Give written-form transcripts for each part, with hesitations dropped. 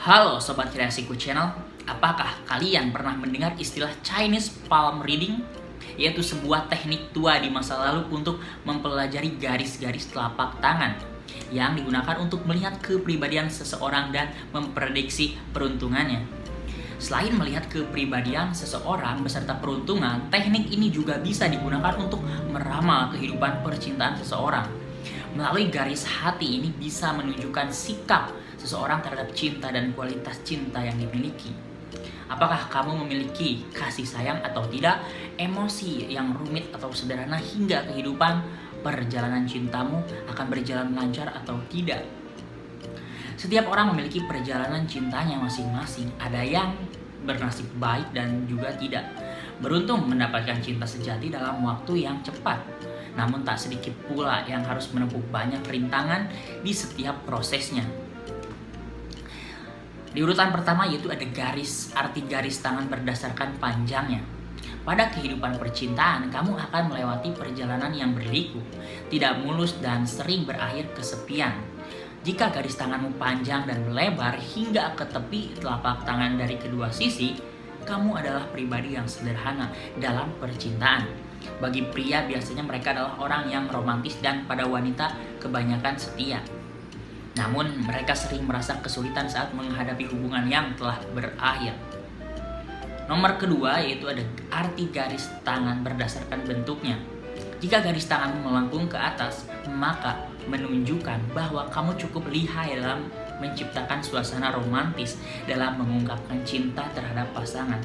Halo Sobat Kreasiku Channel, apakah kalian pernah mendengar istilah Chinese Palm Reading? Yaitu sebuah teknik tua di masa lalu untuk mempelajari garis-garis telapak tangan yang digunakan untuk melihat kepribadian seseorang dan memprediksi peruntungannya. Selain melihat kepribadian seseorang beserta peruntungan, teknik ini juga bisa digunakan untuk meramal kehidupan percintaan seseorang. Melalui garis hati ini bisa menunjukkan sikap seseorang terhadap cinta dan kualitas cinta yang dimiliki. Apakah kamu memiliki kasih sayang atau tidak, emosi yang rumit atau sederhana hingga kehidupan perjalanan cintamu akan berjalan lancar atau tidak? Setiap orang memiliki perjalanan cintanya masing-masing. Ada yang bernasib baik dan juga tidak. Beruntung mendapatkan cinta sejati dalam waktu yang cepat. Namun tak sedikit pula yang harus menempuh banyak rintangan di setiap prosesnya. Di urutan pertama yaitu ada arti garis tangan berdasarkan panjangnya. Pada kehidupan percintaan, kamu akan melewati perjalanan yang berliku, tidak mulus dan sering berakhir kesepian. Jika garis tanganmu panjang dan melebar hingga ke tepi telapak tangan dari kedua sisi, kamu adalah pribadi yang sederhana dalam percintaan. Bagi pria biasanya mereka adalah orang yang romantis dan pada wanita kebanyakan setia. Namun mereka sering merasa kesulitan saat menghadapi hubungan yang telah berakhir. Nomor kedua yaitu ada arti garis tangan berdasarkan bentuknya. Jika garis tanganmu melengkung ke atas, maka menunjukkan bahwa kamu cukup lihai dalam menciptakan suasana romantis dalam mengungkapkan cinta terhadap pasangan.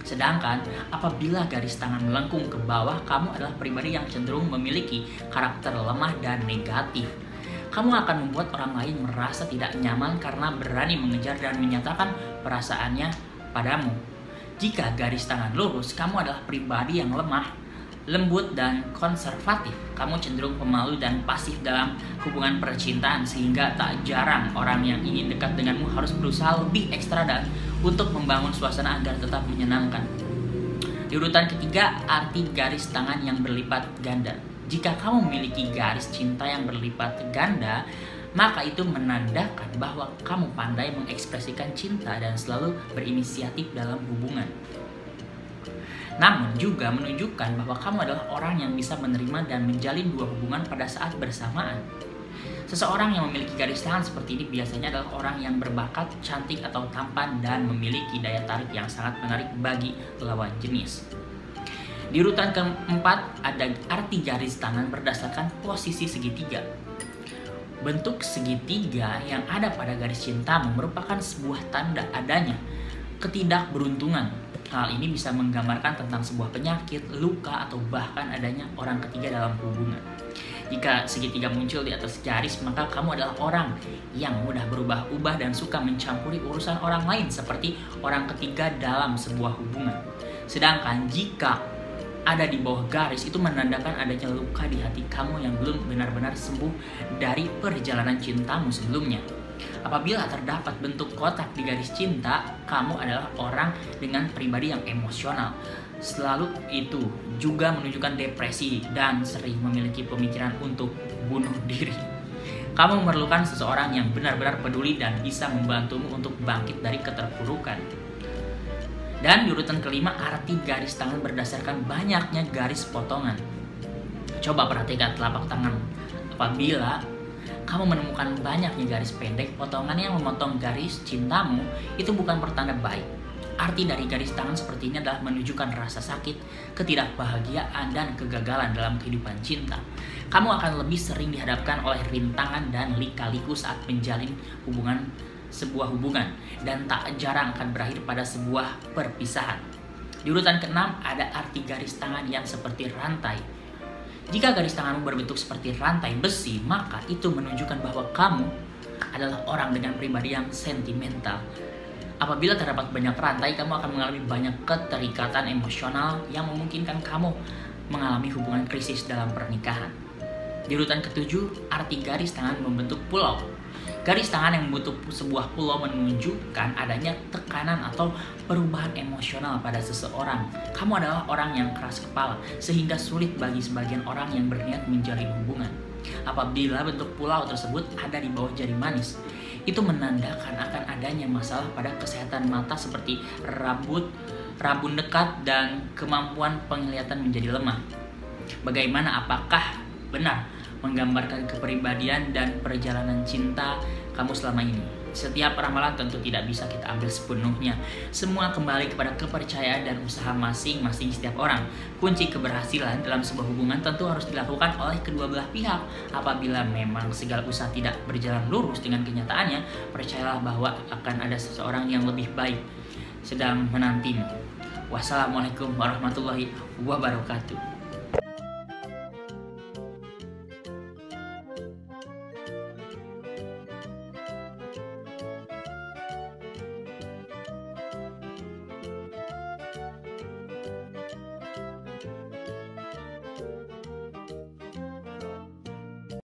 Sedangkan apabila garis tangan melengkung ke bawah, kamu adalah pribadi yang cenderung memiliki karakter lemah dan negatif. Kamu akan membuat orang lain merasa tidak nyaman karena berani mengejar dan menyatakan perasaannya padamu. Jika garis tangan lurus, kamu adalah pribadi yang lemah, lembut, dan konservatif. Kamu cenderung pemalu dan pasif dalam hubungan percintaan sehingga tak jarang orang yang ingin dekat denganmu harus berusaha lebih ekstra dan untuk membangun suasana agar tetap menyenangkan. Di urutan ketiga, arti garis tangan yang berlipat ganda. Jika kamu memiliki garis cinta yang berlipat ganda, maka itu menandakan bahwa kamu pandai mengekspresikan cinta dan selalu berinisiatif dalam hubungan. Namun juga menunjukkan bahwa kamu adalah orang yang bisa menerima dan menjalin dua hubungan pada saat bersamaan. Seseorang yang memiliki garis tangan seperti ini biasanya adalah orang yang berbakat, cantik atau tampan dan memiliki daya tarik yang sangat menarik bagi lawan jenis. Di urutan keempat ada arti garis tangan berdasarkan posisi segitiga. Bentuk segitiga yang ada pada garis cintamu merupakan sebuah tanda adanya ketidakberuntungan. Hal ini bisa menggambarkan tentang sebuah penyakit, luka, atau bahkan adanya orang ketiga dalam hubungan. Jika segitiga muncul di atas garis, maka kamu adalah orang yang mudah berubah-ubah dan suka mencampuri urusan orang lain seperti orang ketiga dalam sebuah hubungan. Sedangkan jika ada di bawah garis, itu menandakan adanya luka di hati kamu yang belum benar-benar sembuh dari perjalanan cintamu sebelumnya. Apabila terdapat bentuk kotak di garis cinta, kamu adalah orang dengan pribadi yang emosional. Selalu itu juga menunjukkan depresi dan sering memiliki pemikiran untuk bunuh diri. Kamu memerlukan seseorang yang benar-benar peduli dan bisa membantumu untuk bangkit dari keterpurukan. Dan di urutan kelima, arti garis tangan berdasarkan banyaknya garis potongan. Coba perhatikan telapak tangan. Apabila kamu menemukan banyaknya garis pendek, potongan yang memotong garis cintamu, itu bukan pertanda baik. Arti dari garis tangan seperti ini adalah menunjukkan rasa sakit, ketidakbahagiaan, dan kegagalan dalam kehidupan cinta. Kamu akan lebih sering dihadapkan oleh rintangan dan lika-liku saat menjalin sebuah hubungan dan tak jarang akan berakhir pada sebuah perpisahan. Di urutan keenam ada arti garis tangan yang seperti rantai. Jika garis tanganmu berbentuk seperti rantai besi, maka itu menunjukkan bahwa kamu adalah orang dengan pribadi yang sentimental. Apabila terdapat banyak rantai, kamu akan mengalami banyak keterikatan emosional yang memungkinkan kamu mengalami hubungan krisis dalam pernikahan. Di urutan ketujuh, arti garis tangan membentuk pulau. Garis tangan yang membentuk sebuah pulau menunjukkan adanya tekanan atau perubahan emosional pada seseorang. Kamu adalah orang yang keras kepala, sehingga sulit bagi sebagian orang yang berniat menjalin hubungan. Apabila bentuk pulau tersebut ada di bawah jari manis, itu menandakan akan adanya masalah pada kesehatan mata seperti rabun dekat dan kemampuan penglihatan menjadi lemah. Bagaimana, apakah benar menggambarkan kepribadian dan perjalanan cinta kamu selama ini? Setiap ramalan tentu tidak bisa kita ambil sepenuhnya. Semua kembali kepada kepercayaan dan usaha masing-masing setiap orang. Kunci keberhasilan dalam sebuah hubungan tentu harus dilakukan oleh kedua belah pihak. Apabila memang segala usaha tidak berjalan lurus dengan kenyataannya, percayalah bahwa akan ada seseorang yang lebih baik sedang menantimu. Wassalamualaikum warahmatullahi wabarakatuh.